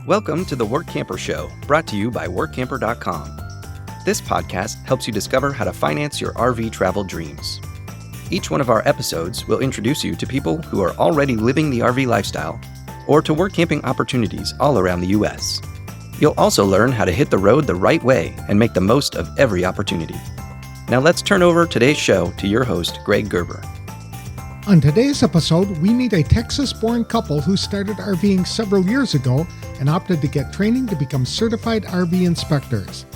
Welcome to the Workamper Show, brought to you by Workamper.com. This podcast helps you discover how to finance your RV travel dreams. Each one of our episodes will introduce you to people who are already living the RV lifestyle or to work camping opportunities all around the U.S. You'll also learn how to hit the road the right way and make the most of every opportunity. Now let's turn over today's show to your host, Greg Gerber. On today's episode, we meet a Texas-born couple who started RVing several years ago and opted to get training to become certified RV inspectors.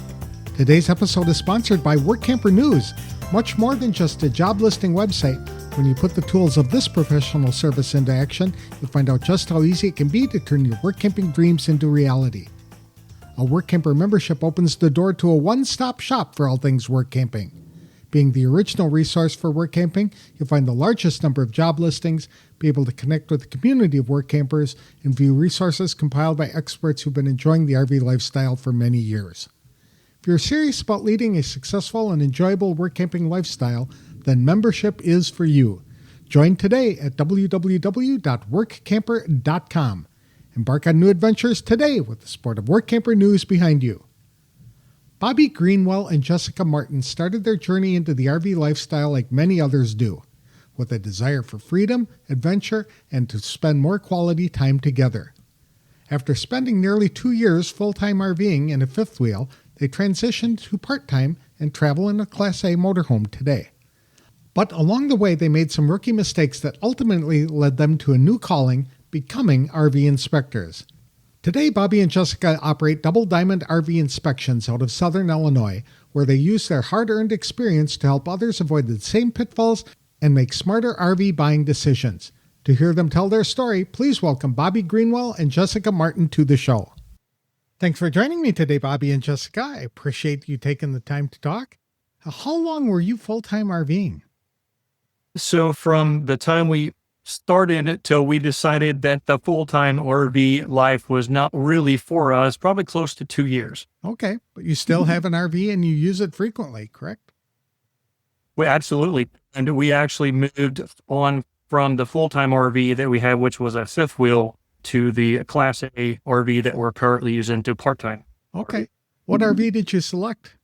Today's episode is sponsored by Workamper News. Much more than just a job listing website. When you put the tools of this professional service into action, you'll find out just how easy it can be to turn your work camping dreams into reality. A Workamper membership opens the door to a one-stop shop for all things work camping. Being the original resource for work camping, you'll find the largest number of job listings, be able to connect with the community of work campers, and view resources compiled by experts who've been enjoying the RV lifestyle for many years. If you're serious about leading a successful and enjoyable work camping lifestyle, then membership is for you. Join today at www.workcamper.com. Embark on new adventures today with the support of Workamper News behind you. Bobby Greenwell and Jessica Martin started their journey into the RV lifestyle like many others do, with a desire for freedom, adventure, and to spend more quality time together. After spending nearly 2 years full-time RVing in a fifth wheel, they transitioned to part-time and travel in a Class A motorhome today. But along the way, they made some rookie mistakes that ultimately led them to a new calling, becoming RV inspectors. Today, Bobby and Jessica operate Double Diamond RV Inspections out of Southern Illinois, where they use their hard-earned experience to help others avoid the same pitfalls and make smarter RV buying decisions. To hear them tell their story, please welcome Bobby Greenwell and Jessica Martin to the show. Thanks for joining me today, Bobby and Jessica. I appreciate you taking the time to talk. How long were you full-time RVing? So from the time we started till we decided that the full-time RV life was not really for us, probably close to 2 years. Okay, but you still have an RV and you use it frequently, correct? Well, absolutely. And we actually moved on from the full-time RV that we had, which was a fifth wheel, to the Class A RV that we're currently using to part-time. Okay. What RV did you select?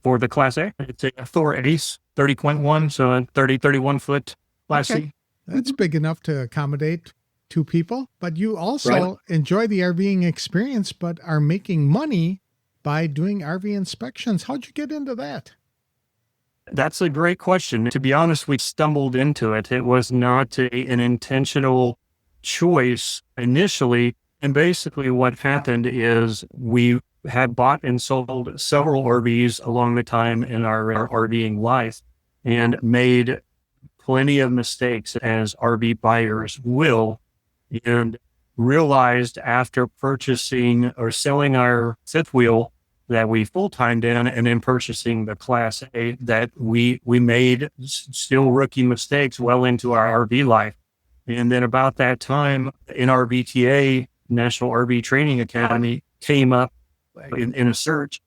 For the Class A, it's a Thor Ace 30.1, so a 31 foot Class C. That's big enough to accommodate 2 people, but you also enjoy the RVing experience, but are making money by doing RV inspections. How'd you get into that? That's a great question. To be honest, we stumbled into it. It was not an intentional choice initially. And basically what happened is we had bought and sold several RVs along the time in our RVing life and made plenty of mistakes, as RV buyers will, and realized after purchasing or selling our fifth wheel that we full-timed in and then purchasing the Class A that we made still rookie mistakes well into our RV life. And then about that time, NRVTA, National RV Training Academy, came up in a search,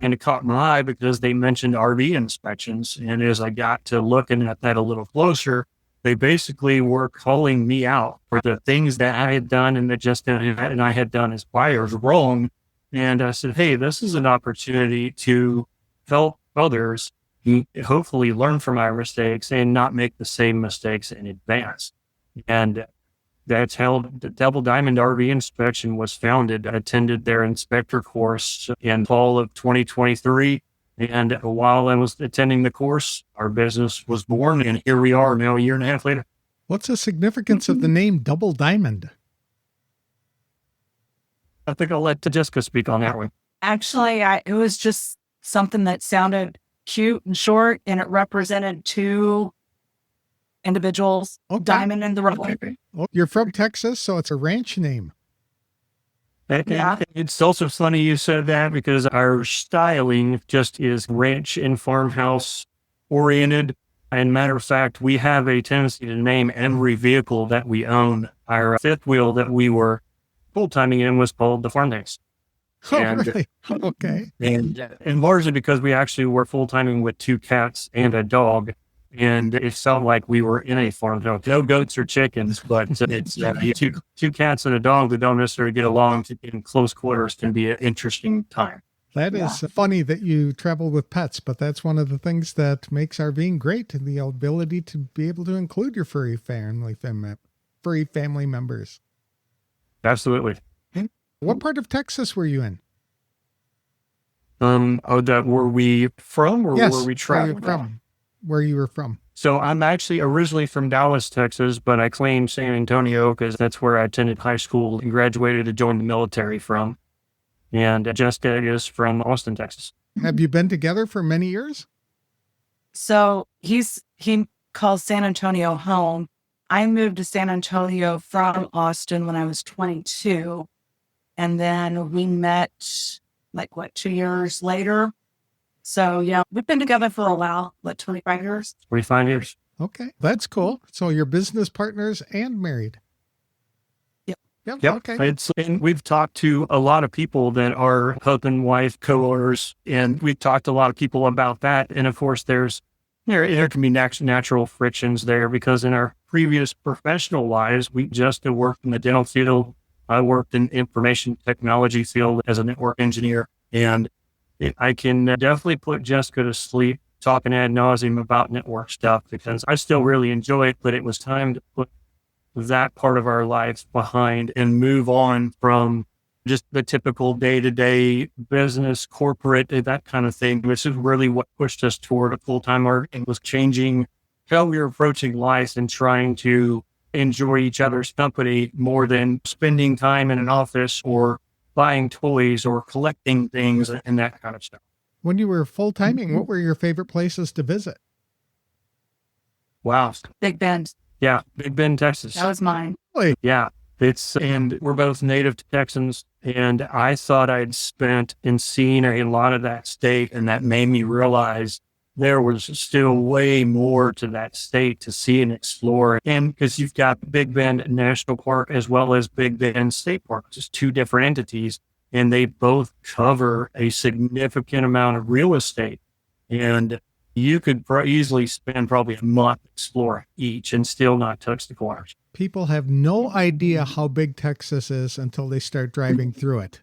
and it caught my eye because they mentioned RV inspections. And as I got to looking at that a little closer, they basically were calling me out for the things that I had done and that Jessica and I had done as buyers wrong. And I said, hey, this is an opportunity to help others hopefully learn from our mistakes and not make the same mistakes in advance. And that's how the Double Diamond RV Inspection was founded. I attended their inspector course in fall of 2023. And while I was attending the course, our business was born. And here we are now, a year and a half later. What's the significance of the name Double Diamond? I think I'll let Jessica speak on that one. Actually, it was just something that sounded cute and short, and it represented 2 individuals, diamond in the rough. Oh, you're from Texas, so it's a ranch name. Yeah. It's also funny you said that because our styling just is ranch and farmhouse oriented. And matter of fact, we have a tendency to name every vehicle that we own. Our fifth wheel that we were full-timing in was called the Farmhouse. Oh, really? Okay. And largely because we actually were full-timing with 2 cats and a dog. And it felt like we were in a farm. No goats or chickens, but it's two cats and a dog that don't necessarily get along in close quarters can be an interesting time. That is funny that you travel with pets, but that's one of the things that makes RVing great, the ability to be able to include your furry family members. Absolutely. What part of Texas were you in? Were we from or Yes, were we traveling? Where you were from. So I'm actually originally from Dallas, Texas, but I claim San Antonio because that's where I attended high school and graduated to join the military from. And Jessica is from Austin, Texas. Have you been together for many years? So he calls San Antonio home. I moved to San Antonio from Austin when I was 22. And then we met 2 years later. So yeah, we've been together for a while, 25 years. 25 years. Okay, that's cool. So you're business partners and married. Yep. Okay. And we've talked to a lot of people that are husband, wife, co-owners, and we've talked to a lot of people about that. And of course, there can be natural frictions there because in our previous professional lives, we just had worked in the dental field. I worked in information technology field as a network engineer, and I can definitely put Jessica to sleep talking ad nauseum about network stuff because I still really enjoy it, but it was time to put that part of our lives behind and move on from just the typical day-to-day business, corporate, that kind of thing. This is really what pushed us toward a full-time work and was changing how we were approaching life and trying to enjoy each other's company more than spending time in an office or buying toys or collecting things and that kind of stuff. When you were full-timing, what were your favorite places to visit? Wow. Big Bend. Yeah, Big Bend, Texas. That was mine. Really? Yeah, and we're both native Texans, and I thought I'd spent and seen a lot of that state, and that made me realize there was still way more to that state to see and explore. And because you've got Big Bend National Park as well as Big Bend State Park, just two different entities, and they both cover a significant amount of real estate. And you could easily spend probably a month exploring each and still not touch the corners. People have no idea how big Texas is until they start driving through it.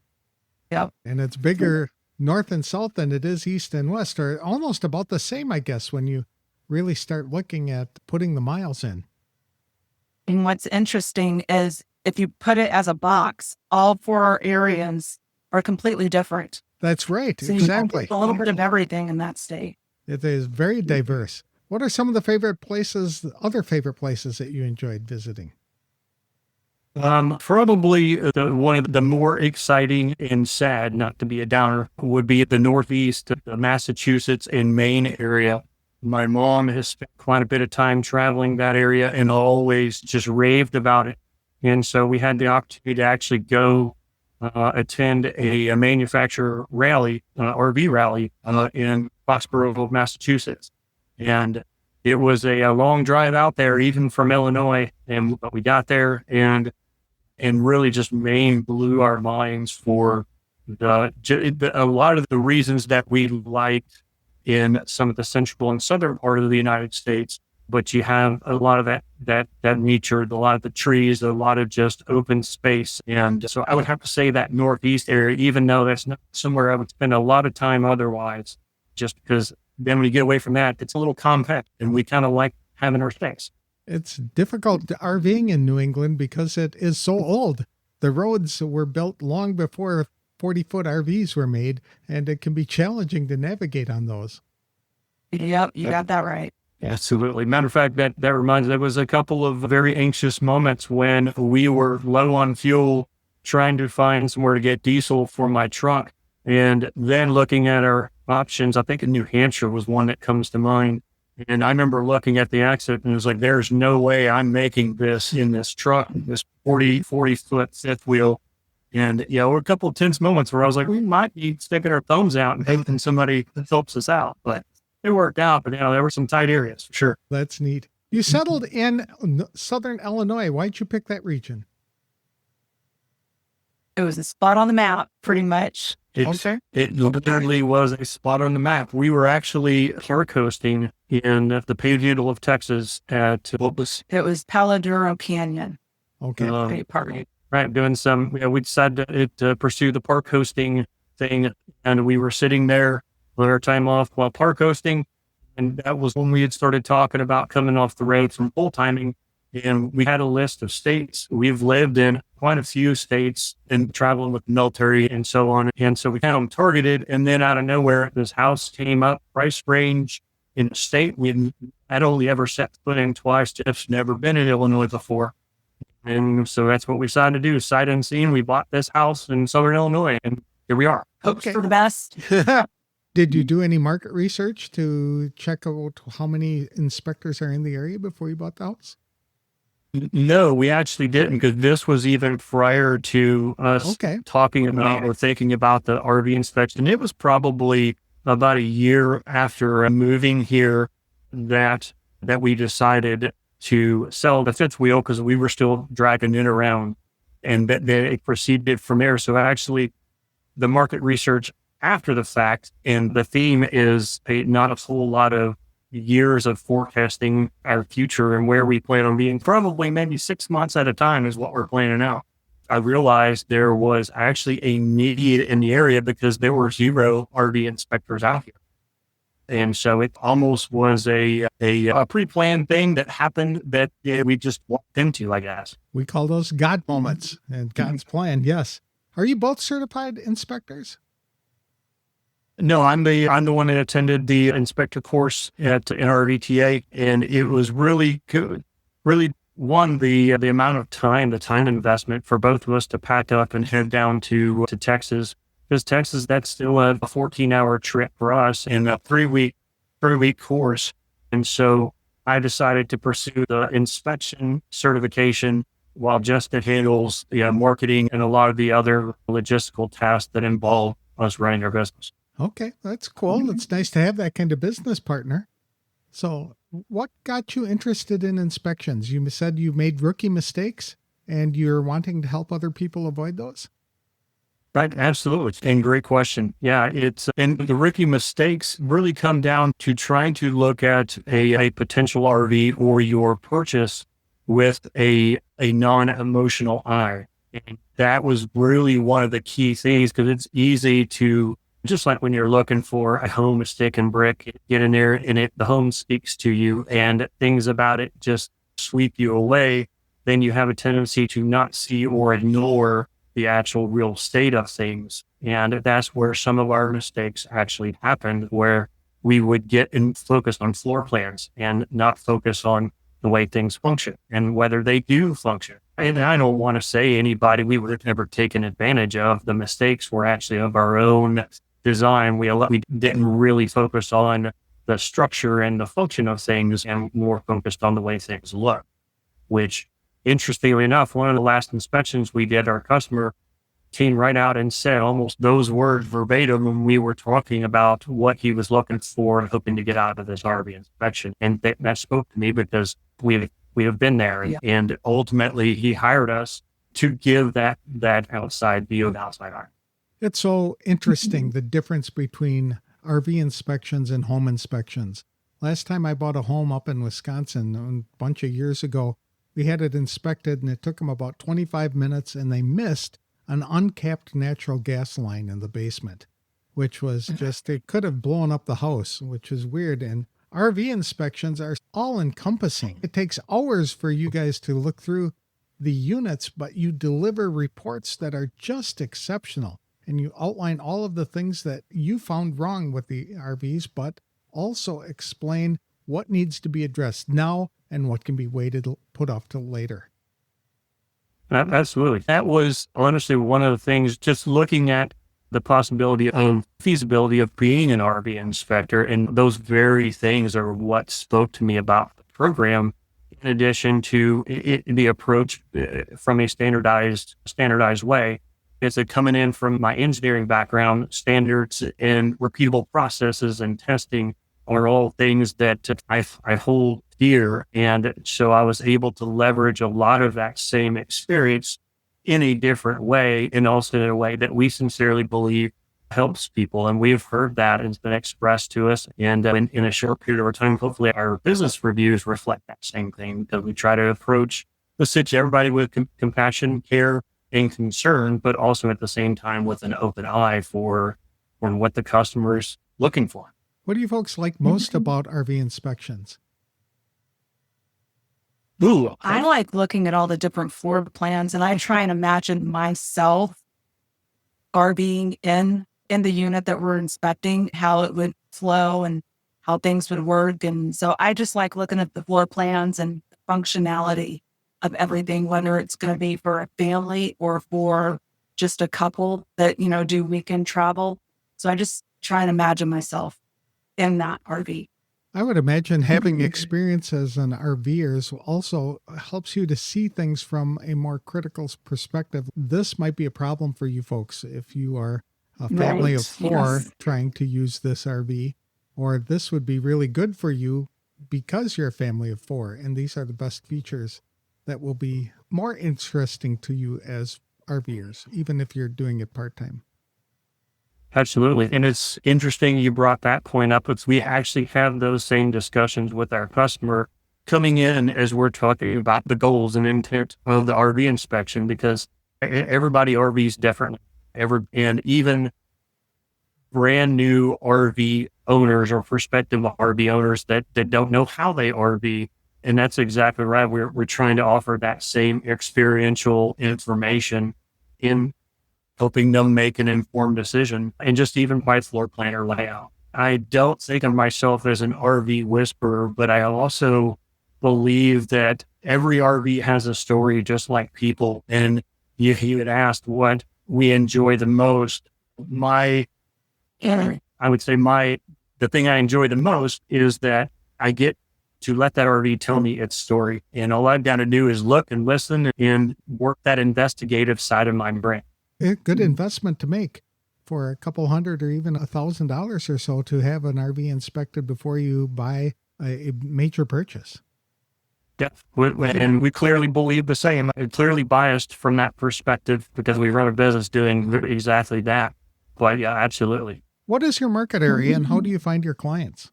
Yep. And it's bigger north and south than it is east and west, or almost about the same, I guess, when you really start looking at putting the miles in. And what's interesting is if you put it as a box, all four areas are completely different. That's right. So Exactly. you get a little bit of everything in that state. It is very diverse. What are some of the other favorite places that you enjoyed visiting? Probably one of the more exciting and sad, not to be a downer, would be the Northeast, the Massachusetts and Maine area. My mom has spent quite a bit of time traveling that area and always just raved about it. And so we had the opportunity to actually go attend a manufacturer rally, RV rally in Foxborough, Massachusetts. And it was a long drive out there, even from Illinois. But we got there and really just Maine blew our minds for a lot of the reasons that we liked in some of the central and southern part of the United States. But you have a lot of that nature, a lot of the trees, a lot of just open space. And so I would have to say that Northeast area, even though that's not somewhere I would spend a lot of time otherwise, just because then when you get away from that, it's a little compact and we kind of like having our space. It's difficult RVing in New England because it is so old. The roads were built long before 40-foot RVs were made, and it can be challenging to navigate on those. Yep, you got that right. Absolutely. Matter of fact, that reminds me, there was a couple of very anxious moments when we were low on fuel, trying to find somewhere to get diesel for my truck. And then looking at our options, I think in New Hampshire was one that comes to mind. And I remember looking at the accident and it was like, there's no way I'm making this in this truck, this 40-foot fifth wheel. And there were a couple of tense moments where I was like, we might be sticking our thumbs out and hoping somebody helps us out. But it worked out. But there were some tight areas for sure. That's neat. You settled in southern Illinois. Why'd you pick that region? It was a spot on the map, pretty much. It literally was a spot on the map. We were actually paracoasting in the Panhandle of Texas at what was It was Palo Duro Canyon. Okay. State Park. right, doing some. We decided to pursue the park hosting thing, and we were sitting there on our time off while park hosting, and that was when we had started talking about coming off the road from full timing. And we had a list of states. We've lived in quite a few states and traveling with the military and so on. And so we had them targeted. And then out of nowhere, this house came up, price range in a state I'd only ever set foot in twice, just never been in Illinois before. And so that's what we decided to do. Sight unseen, we bought this house in Southern Illinois, and here we are. Hopes for the best. Did you do any market research to check out how many inspectors are in the area before you bought the house? No, we actually didn't, because this was even prior to us talking about or thinking about the RV inspection. It was probably about a year after moving here that we decided to sell the fifth wheel, because we were still dragging it around, and then it proceeded from there. So actually, the market research after the fact, and the theme is not a whole lot of years of forecasting our future and where we plan on being, probably maybe 6 months at a time is what we're planning out. I realized there was actually a need in the area because there were 0 RV inspectors out here. And so it almost was a pre-planned thing that happened that we just walked into, I guess. We call those God moments and God's plan. Yes. Are you both certified inspectors? No, I'm the one that attended the inspector course at NRVTA, and it was really good. Really, the amount of time, the time investment for both of us to pack up and head down to Texas, because Texas, that's still a 14-hour trip for us and a 3-week course. And so I decided to pursue the inspection certification while Jessica handles the marketing and a lot of the other logistical tasks that involve us running our business. Okay, that's cool. It's nice to have that kind of business partner. So what got you interested in inspections? You said you made rookie mistakes and you're wanting to help other people avoid those? Right, absolutely. And great question. Yeah, and the rookie mistakes really come down to trying to look at a potential RV or your purchase with a non-emotional eye. And that was really one of the key things, because it's easy to, just like when you're looking for a home, a stick and brick, get in there and the home speaks to you and things about it just sweep you away. Then you have a tendency to not see or ignore the actual real state of things. And that's where some of our mistakes actually happened, where we would get and focus on floor plans and not focus on the way things function and whether they do function. And I don't want to say anybody we would have never taken advantage of. The mistakes were actually of our own design. We didn't really focus on the structure and the function of things and more focused on the way things look, which, interestingly enough, one of the last inspections we did, our customer came right out and said almost those words verbatim when we were talking about what he was looking for and hoping to get out of this RV inspection. And that spoke to me, because we have been there. Yeah. And ultimately he hired us to give that outside view of outside art. It's so interesting, the difference between RV inspections and home inspections. Last time I bought a home up in Wisconsin a bunch of years ago, we had it inspected and it took them about 25 minutes, and they missed an uncapped natural gas line in the basement, which was just, it could have blown up the house, which is weird. And RV inspections are all encompassing. It takes hours for you guys to look through the units, but you deliver reports that are just exceptional. And you outline all of the things that you found wrong with the RVs, but also explain what needs to be addressed now and what can be put off till later. Absolutely. That was honestly one of the things, just looking at the possibility of feasibility of being an RV inspector. And those very things are what spoke to me about the program, in addition to the approach from a standardized way. Is it coming in from my engineering background, standards and repeatable processes and testing are all things that I hold dear. And so I was able to leverage a lot of that same experience in a different way, and also in a way that we sincerely believe helps people. And we've heard that and it's been expressed to us. And in a short period of time, hopefully our business reviews reflect that same thing, because we try to approach everybody with compassion, care, and concern, but also at the same time with an open eye for what the customer's looking for. What do you folks like most about RV inspections? Ooh, I like looking at all the different floor plans, and I try and imagine myself RVing in the unit that we're inspecting, how it would flow and how things would work. And so I just like looking at the floor plans and the functionality of everything, whether it's going to be for a family or for just a couple that, do weekend travel. So I just try and imagine myself in that RV. I would imagine having experience as an RVer also helps you to see things from a more critical perspective. This might be a problem for you folks if you are a family of four trying to use this RV, or this would be really good for you because you're a family of four. And these are the best features that will be more interesting to you as RVers, even if you're doing it part-time. Absolutely. And it's interesting you brought that point up. We actually have those same discussions with our customer coming in as we're talking about the goals and intent of the RV inspection, because everybody RVs differently. And even brand new RV owners or prospective RV owners that don't know how they RV. And that's exactly right. We're trying to offer that same experiential information in helping them make an informed decision, and just even by floor plan or layout. I don't think of myself as an RV whisperer, but I also believe that every RV has a story just like people. And if you had asked what we enjoy the most, I would say the thing I enjoy the most is that I get to let that RV tell me its story. And all I've got to do is look and listen and work that investigative side of my brain. A good investment to make for a couple $100 or even $1,000 or so to have an RV inspected before you buy a major purchase. Yeah, and we clearly believe the same. I'm clearly biased from that perspective because we run a business doing exactly that. But yeah, absolutely. What is your market area and how do you find your clients?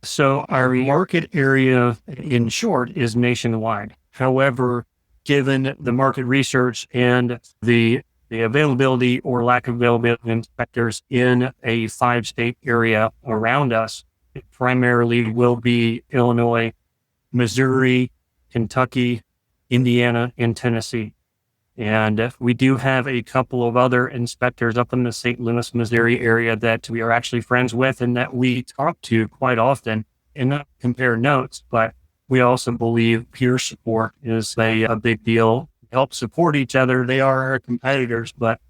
So our market area, in short, is nationwide. However, given the market research and the availability or lack of availability of inspectors in a 5-state area around us, it primarily will be Illinois, Missouri, Kentucky, Indiana, and Tennessee. And we do have a couple of other inspectors up in the St. Louis, Missouri area that we are actually friends with and that we talk to quite often, and not compare notes, but we also believe peer support is a big deal. Help support each other. They are our competitors, but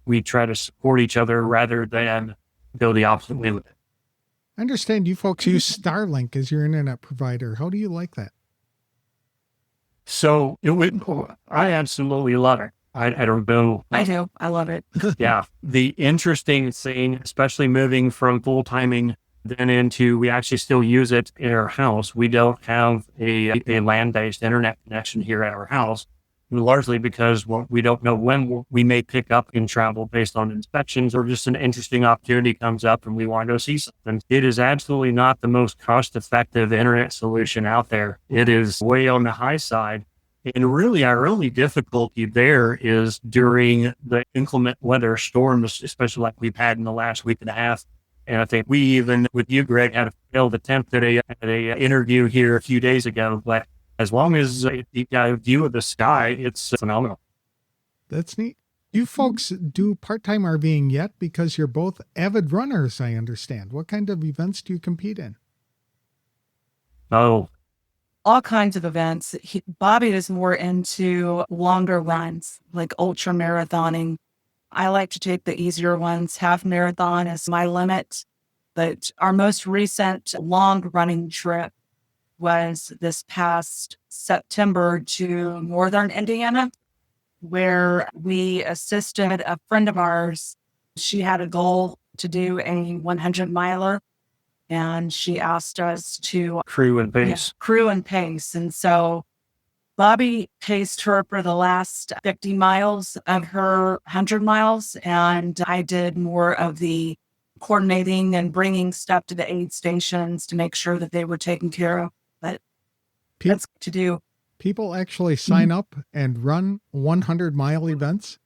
we try to support each other rather than go the opposite way with it. I understand you folks use Starlink as your internet provider. How do you like that? So I absolutely love it. I don't know. I do. I love it. Yeah. The interesting thing, especially moving from full-timing then into, we actually still use it in our house. We don't have a land-based internet connection here at our house, largely because we don't know when we may pick up in travel based on inspections, or just an interesting opportunity comes up and we want to go see something. It is absolutely not the most cost-effective internet solution out there. It is way on the high side. And really, our only difficulty there is during the inclement weather storms, especially like we've had in the last week and a half. And I think we even, with you, Greg, had a failed attempt at a interview here a few days ago. But as long as you got a view of the sky, it's phenomenal. That's neat. You folks do part-time RVing yet? Because you're both avid runners, I understand. What kind of events do you compete in? Oh, All kinds of events. Bobby is more into longer runs, like ultra marathoning. I like to take the easier ones. Half marathon is my limit. But our most recent long running trip was this past September to northern Indiana, where we assisted a friend of ours. She had a goal to do a 100 miler, and she asked us to crew and pace. crew and pace. And so Bobby paced her for the last 50 miles of her 100 miles. And I did more of the coordinating and bringing stuff to the aid stations to make sure that they were taken care of. But that's to do. People actually sign up and run 100-mile events?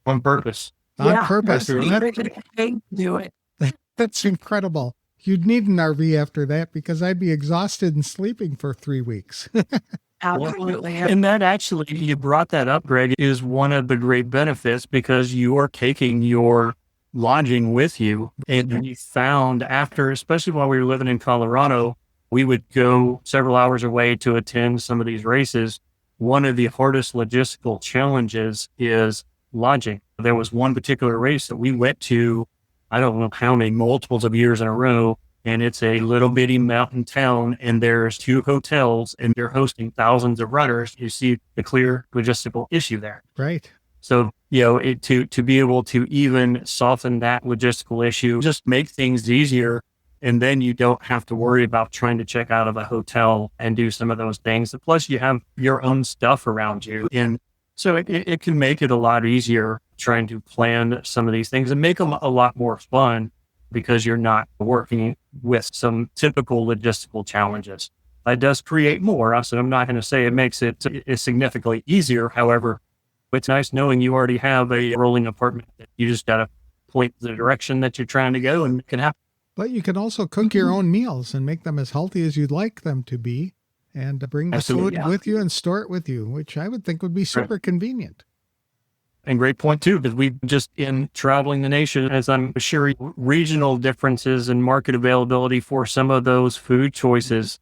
On purpose. On purpose. They do it. That's incredible. You'd need an RV after that because I'd be exhausted and sleeping for 3 weeks. Absolutely. And that actually, you brought that up, Greg, is one of the great benefits because you are taking your lodging with you. And you found after, especially while we were living in Colorado, we would go several hours away to attend some of these races. One of the hardest logistical challenges is lodging. There was one particular race that we went to, I don't know how many, multiples of years in a row. And it's a little bitty mountain town, and there's 2 hotels, and they're hosting thousands of runners. You see the clear logistical issue there. Right. So, to be able to even soften that logistical issue, just make things easier. And then you don't have to worry about trying to check out of a hotel and do some of those things. Plus, you have your own stuff around you. And so it can make it a lot easier trying to plan some of these things and make them a lot more fun because you're not working with some typical logistical challenges. That does create more. So I'm not going to say it makes it significantly easier. However, it's nice knowing you already have a rolling apartment that you just got to point the direction that you're trying to go and it can happen. But you can also cook your own meals and make them as healthy as you'd like them to be and bring the food with you and store it with you, which I would think would be super convenient. And great point too, because we just in traveling the nation, as I'm sure regional differences in market availability for some of those food choices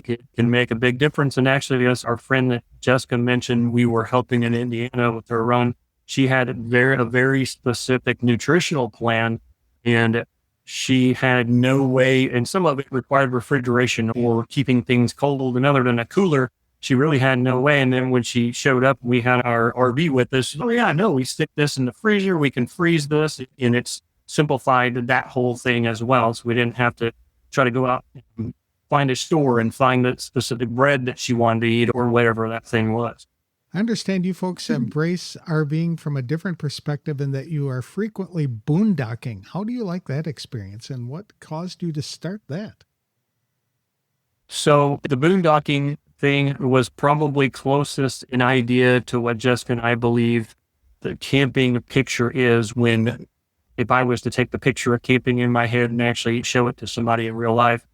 can make a big difference. And actually, as our friend that Jessica mentioned, we were helping in Indiana with her run. She had a very specific nutritional plan, and she had no way, and some of it required refrigeration or keeping things cold, and other than a cooler, she really had no way. And then when she showed up, we had our RV with us. Oh yeah, no, we stick this in the freezer. We can freeze this. And it's simplified that whole thing as well. So we didn't have to try to go out and find a store and find the specific bread that she wanted to eat or whatever that thing was. I understand you folks embrace RVing from a different perspective in that you are frequently boondocking. How do you like that experience and what caused you to start that? So the boondocking thing was probably closest in idea to what Jessica and I believe the camping picture is when, if I was to take the picture of camping in my head and actually show it to somebody in real life,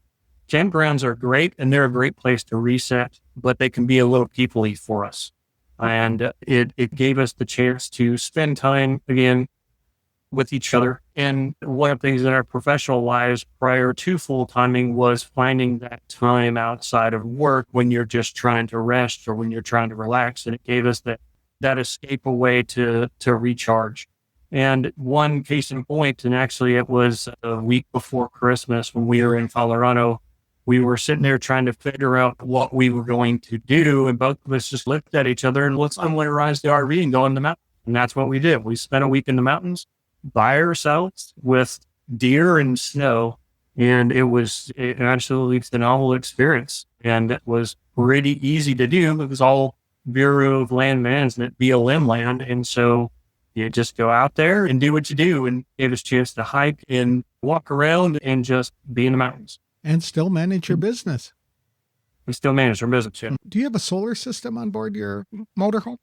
campgrounds are great and they're a great place to reset, but they can be a little people-y for us. And it gave us the chance to spend time again with each other. And one of the things in our professional lives prior to full-timing was finding that time outside of work when you're just trying to rest or when you're trying to relax. And it gave us that escape away to recharge. And one case in point, and actually it was a week before Christmas when we were in Colorado, we were sitting there trying to figure out what we were going to do. And both of us just looked at each other and let's unwinterize the RV and go in the mountains. And that's what we did. We spent a week in the mountains by ourselves with deer and snow. And it was an absolutely phenomenal experience. And it was pretty easy to do. It was all Bureau of Land Management, BLM land. And so you just go out there and do what you do. And it was just to hike and walk around and just be in the mountains. And still manage your business. We still manage our business, yeah. Do you have a solar system on board your motorhome?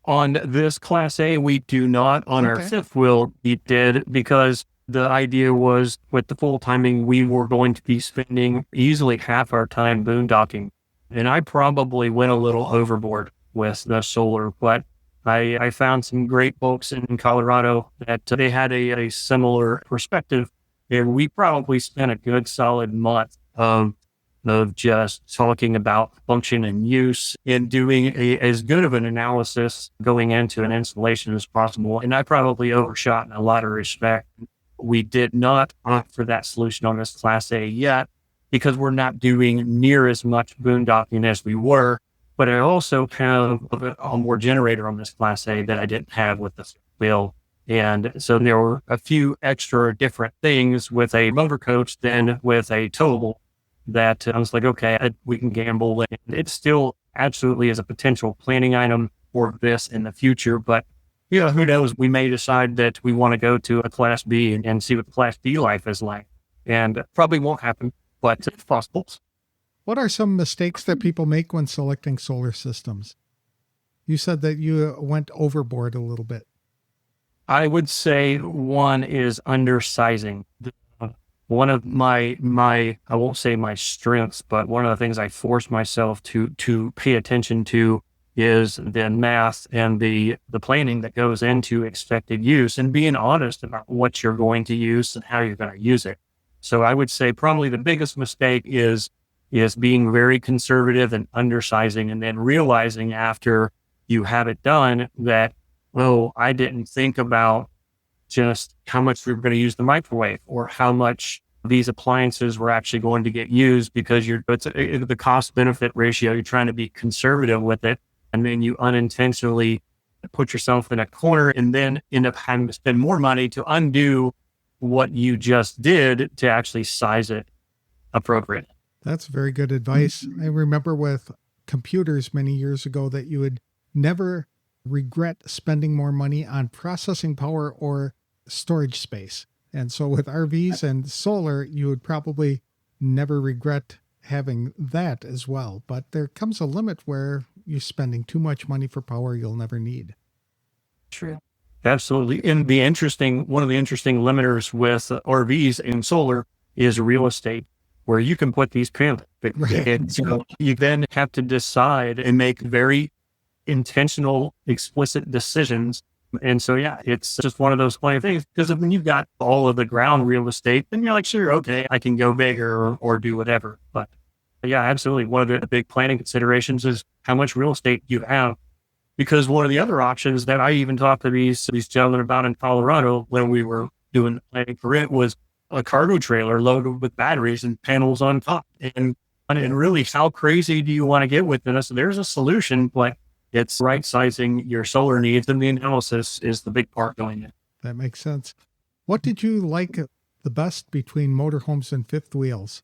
On this Class A, we do not. On our fifth wheel, we did, because the idea was with the full timing, we were going to be spending easily half our time boondocking. And I probably went a little overboard with the solar, but I found some great folks in Colorado that they had a similar perspective. And we probably spent a good solid month of just talking about function and use and doing as good of an analysis going into an installation as possible. And I probably overshot in a lot of respect. We did not opt for that solution on this Class A yet because we're not doing near as much boondocking as we were. But I also have a more generator on this Class A that I didn't have with the wheel. And so there were a few extra different things with a motor coach than with a towable. that I was like, okay, we can gamble. And it still absolutely is a potential planning item for this in the future. But, who knows? We may decide that we want to go to a Class B and see what Class B life is like. And probably won't happen, but it's possible. What are some mistakes that people make when selecting solar systems? You said that you went overboard a little bit. I would say one is undersizing. One of my I won't say my strengths, but one of the things I force myself to pay attention to is the math and the planning that goes into expected use and being honest about what you're going to use and how you're going to use it. So I would say probably the biggest mistake is being very conservative and undersizing, and then realizing after you have it done that, oh, I didn't think about just how much we were going to use the microwave or how much these appliances were actually going to get used, because it's the cost benefit ratio. You're trying to be conservative with it. And then you unintentionally put yourself in a corner and then end up having to spend more money to undo what you just did to actually size it appropriate. That's very good advice. I remember with computers many years ago that you would never regret spending more money on processing power or storage space. And so with RVs and solar, you would probably never regret having that as well. But there comes a limit where you're spending too much money for power you'll never need. True. Absolutely. And one of the interesting limiters with RVs and solar is real estate, where you can put these panels. Right. And you then have to decide and make very intentional, explicit decisions. And so, it's just one of those funny things, because when you've got all of the ground real estate, then you're like, sure, okay, I can go bigger or do whatever. But absolutely. One of the big planning considerations is how much real estate you have. Because one of the other options that I even talked to these gentlemen about in Colorado when we were doing planning for it was a cargo trailer loaded with batteries and panels on top. And really, how crazy do you want to get with this? There's a solution, but it's right sizing your solar needs, and the analysis is the big part going in. That makes sense. What did you like the best between motorhomes and fifth wheels?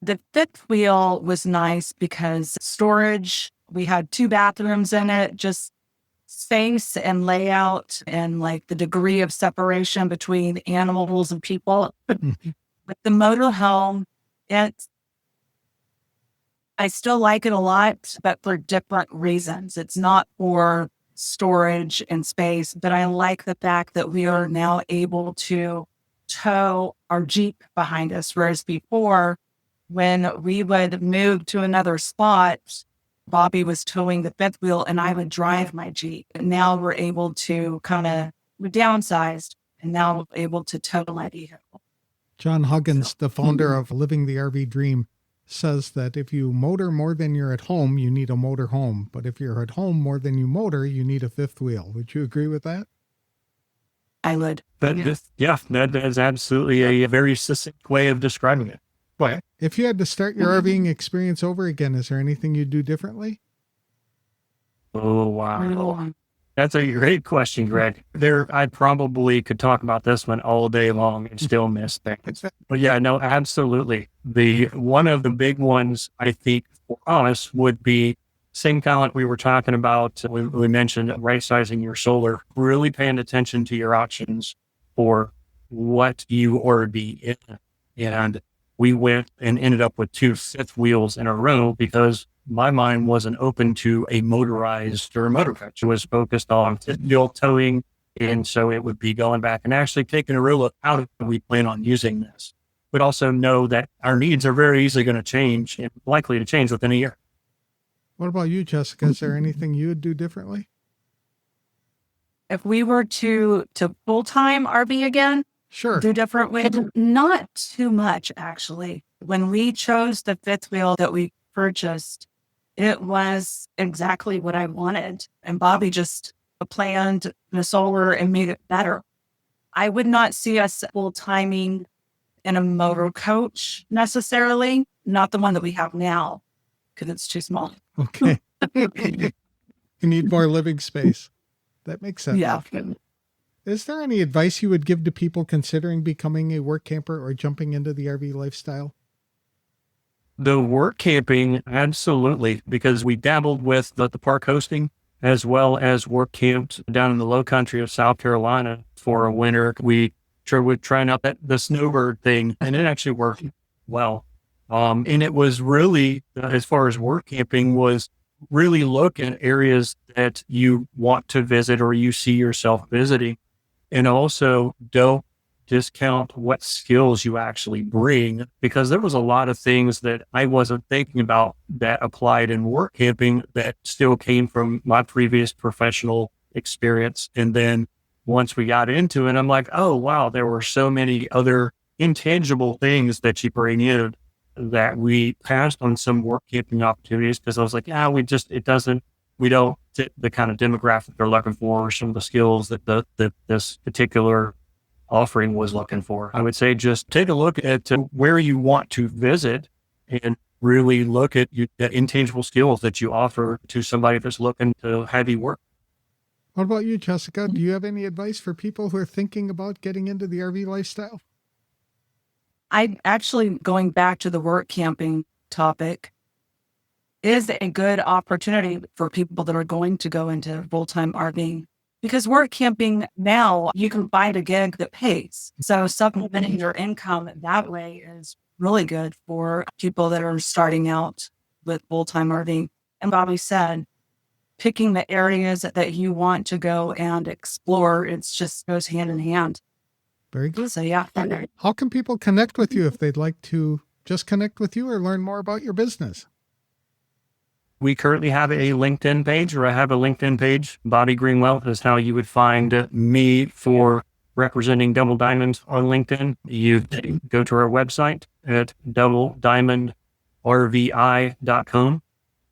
The fifth wheel was nice because storage, we had 2 bathrooms in it, just space and layout and like the degree of separation between animals and people. With the motorhome, I still like it a lot, but for different reasons. It's not for storage and space, but I like the fact that we are now able to tow our Jeep behind us. Whereas before, when we would move to another spot, Bobby was towing the fifth wheel and I would drive my Jeep. And now we're able to we downsized, and now we're able to tow my vehicle. John Huggins, the founder of Living the RV Dream, says that if you motor more than you're at home, you need a motor home. But if you're at home more than you motor, you need a fifth wheel. Would you agree with that? I would. That is absolutely a very succinct way of describing it. Why? If you had to start your RVing experience over again, is there anything you'd do differently? Oh, wow. That's a great question, Greg. I probably could talk about this one all day long and still miss things. But absolutely. One of the big ones, I think, for us would be same kind of like we were talking about. We mentioned right sizing your solar, really paying attention to your options for what you already in. And we went and ended up with 2 fifth wheels in a row because my mind wasn't open to a motorized or a motor coach. It was focused on fifth wheel towing. And so it would be going back and actually taking a real look, how do we plan on using this? But also know that our needs are very easily going to change and likely to change within a year. What about you, Jessica? Is there anything you would do differently? If we were to full-time RV again, Sure. do different ways, not too much, actually. When we chose the fifth wheel that we purchased, it was exactly what I wanted. And Bobby just planned the solar and made it better. I would not see us full-timing in a motor coach necessarily, not the one that we have now, because it's too small. Okay. You need more living space. That makes sense. Yeah. Is there any advice you would give to people considering becoming a work camper or jumping into the RV lifestyle? The work camping, absolutely, because we dabbled with the park hosting as well as work camps down in the low country of South Carolina for a winter. We were trying out the snowbird thing, and it actually worked well. And it was really, as far as work camping, was really look at areas that you want to visit or you see yourself visiting. And also don't discount what skills you actually bring, because there was a lot of things that I wasn't thinking about that applied in work camping that still came from my previous professional experience. And then once we got into it, I'm like, oh, wow, there were so many other intangible things that you bring in that we passed on some work camping opportunities because I was like, yeah, we don't fit the kind of demographic they're looking for, or some of the skills that this particular offering was looking for. I would say just take a look at where you want to visit and really look at the intangible skills that you offer to somebody that's looking to have you work. What about you, Jessica? Do you have any advice for people who are thinking about getting into the RV lifestyle? I actually, going back to the work camping topic, is a good opportunity for people that are going to go into full-time RVing, because work camping now, you can find a gig that pays. So supplementing your income that way is really good for people that are starting out with full-time RVing. And Bobby said, picking the areas that you want to go and explore, it just goes hand in hand. Very good. So yeah. How can people connect with you if they'd like to just connect with you or learn more about your business? We currently have a LinkedIn page, or I have a LinkedIn page. Bobby Greenwell is how you would find me for representing Double Diamond on LinkedIn. You go to our website at doublediamondrvi.com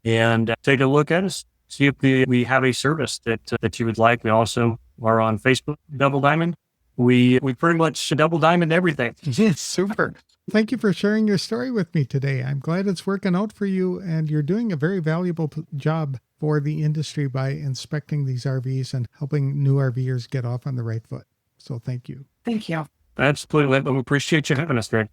and take a look at us. See if we have a service that you would like. We also are on Facebook, Double Diamond. We pretty much double diamond everything. Yes, super. Thank you for sharing your story with me today. I'm glad it's working out for you, and you're doing a very valuable job for the industry by inspecting these RVs and helping new RVers get off on the right foot. So thank you. Thank you. Absolutely. We appreciate you having us, Greg.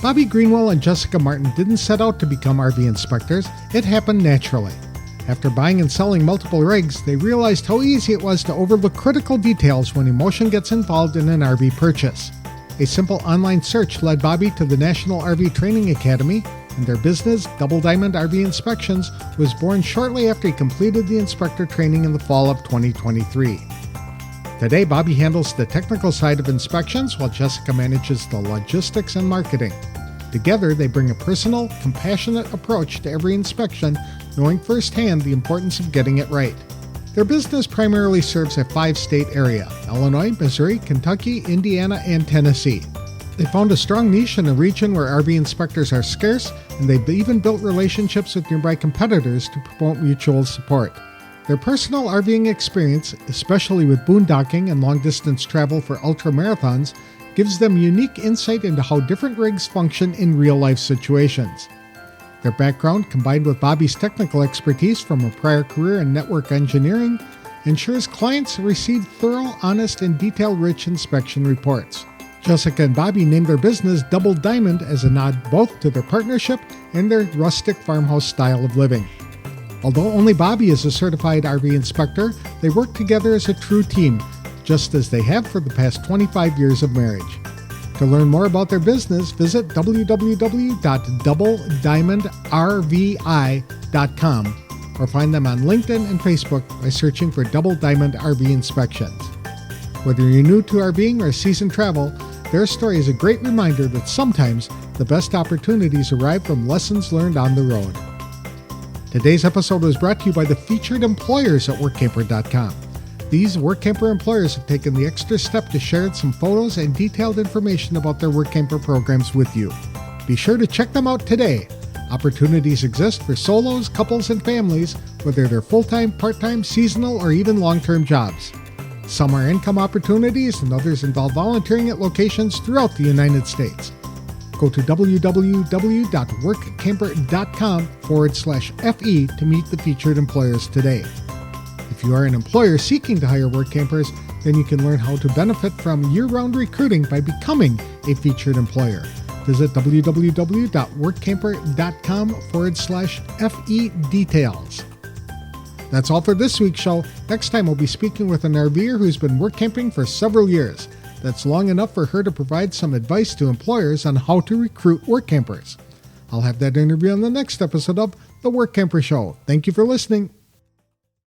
Bobby Greenwell and Jessica Martin didn't set out to become RV inspectors. It happened naturally. After buying and selling multiple rigs, they realized how easy it was to overlook critical details when emotion gets involved in an RV purchase. A simple online search led Bobby to the National RV Training Academy, and their business, Double Diamond RV Inspections, was born shortly after he completed the inspector training in the fall of 2023. Today, Bobby handles the technical side of inspections while Jessica manages the logistics and marketing. Together, they bring a personal, compassionate approach to every inspection, knowing firsthand the importance of getting it right. Their business primarily serves a 5-state area: Illinois, Missouri, Kentucky, Indiana, and Tennessee. They found a strong niche in a region where RV inspectors are scarce, and they've even built relationships with nearby competitors to promote mutual support. Their personal RVing experience, especially with boondocking and long-distance travel for ultra-marathons, gives them unique insight into how different rigs function in real-life situations. Their background, combined with Bobby's technical expertise from a prior career in network engineering, ensures clients receive thorough, honest, and detail-rich inspection reports. Jessica and Bobby named their business Double Diamond as a nod both to their partnership and their rustic farmhouse style of living. Although only Bobby is a certified RV inspector, they work together as a true team, just as they have for the past 25 years of marriage. To learn more about their business, visit www.doubledimondrvi.com or find them on LinkedIn and Facebook by searching for Double Diamond RV Inspections. Whether you're new to RVing or seasoned travel, their story is a great reminder that sometimes the best opportunities arrive from lessons learned on the road. Today's episode was brought to you by the featured employers at Workamper.com. These Workamper employers have taken the extra step to share some photos and detailed information about their Workamper programs with you. Be sure to check them out today. Opportunities exist for solos, couples, and families, whether they're full-time, part-time, seasonal, or even long-term jobs. Some are income opportunities and others involve volunteering at locations throughout the United States. Go to www.workamper.com/FE to meet the featured employers today. If you are an employer seeking to hire work campers, then you can learn how to benefit from year-round recruiting by becoming a featured employer. Visit www.workamper.com/FE details. That's all for this week's show. Next time we'll be speaking with an RVer who's been work camping for several years. That's long enough for her to provide some advice to employers on how to recruit work campers. I'll have that interview on the next episode of The Workamper Show. Thank you for listening.